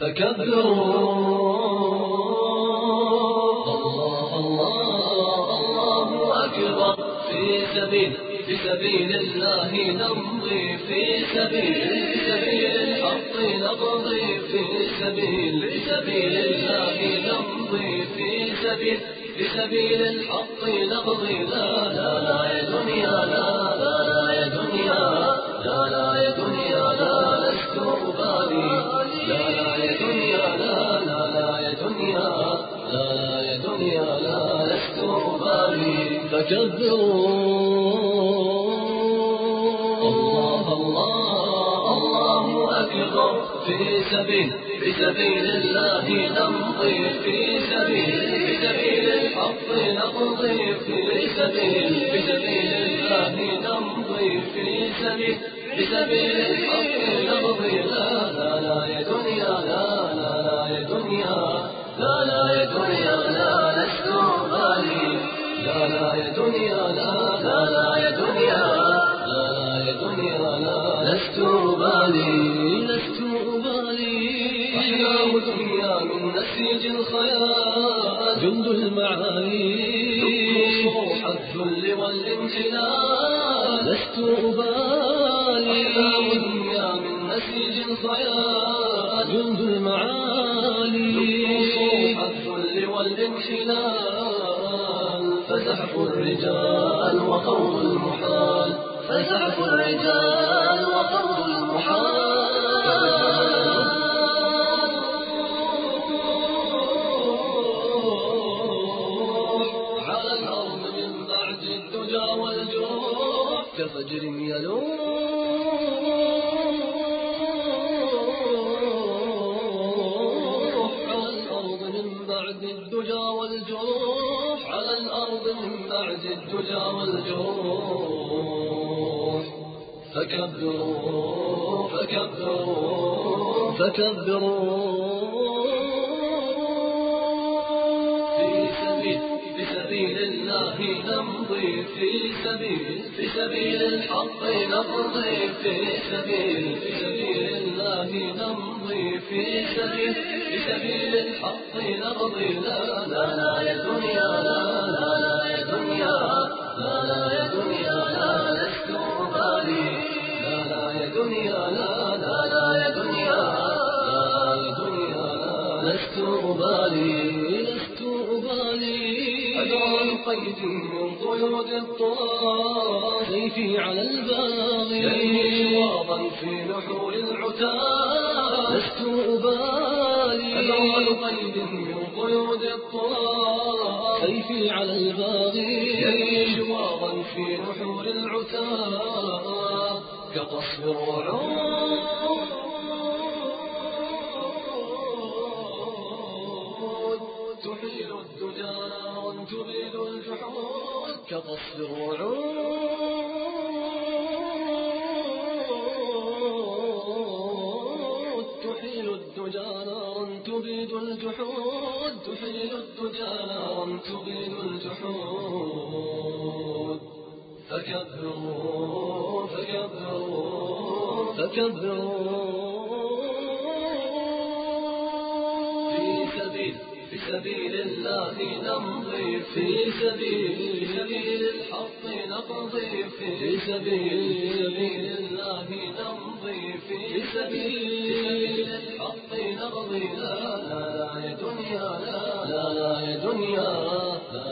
فكبروا الله أكبر في سبيل الله نمضي في سبيل الحق نقضي في سبيل الله نمضي في سبيل الحق نقضي لا يا دنيا لا يا دنيا لا يا دنيا لا لست أبالي لا يا دنيا لا يا دنيا يا دنيا لا لست أبالي فكبروا الله أكبر في سبيل الله نمضي في سبيل الحق نقضي في سبيل الله نمضي في سبيل الحق نقضي لا يا دنيا لا يا دنيا لا يا دنيا لا لست أبالي لا يا دنيا لا يا دنيا يا دنيا لا لست أبالي أحلام دنيا من نسيج الخيال جند المعاني صروح الذل والامتنان لست أبالي أحلام دنيا من نسيج الخيال جند المعاني صروح الذل والامتنان فزحف الرجال وقول المحال فزحف الرجال وقول المحال على الأرض من بعد الدجى والجروح كفجر يلوح على الأرض من بعد الدجى والجروح على الأرض من بعد الدجى والجروح فكبروا في سبيل الله نمضي في سبيل الحق نقضي في سبيل الله نمضي في سبيل الحق نقضي لا يا دنيا لا يا دنيا لا يا دنيا لا لست أبالي لا يا دنيا لا يا دنيا يا دنيا لا لست أبالي أدعو القيد من قيود الطغاة سيفي على الباغي شواظا في نحور العتاة لست أبالي أدعو القيد من قيود الطغاة سيفي على الباغي شواظا في نحور العتاة كقصف الرعود تحيل الدجى تبيد الجحود كقصف الرعود تحيل الدجى تبيد الجحود تحيل الدجى تبيد الجحود فكبروا في سبيل الله نمضي في سبيل الحق نقضي في سبيل الله نمضي في سبيل الحق نقضي لا يا دنيا لا يا دنيا لا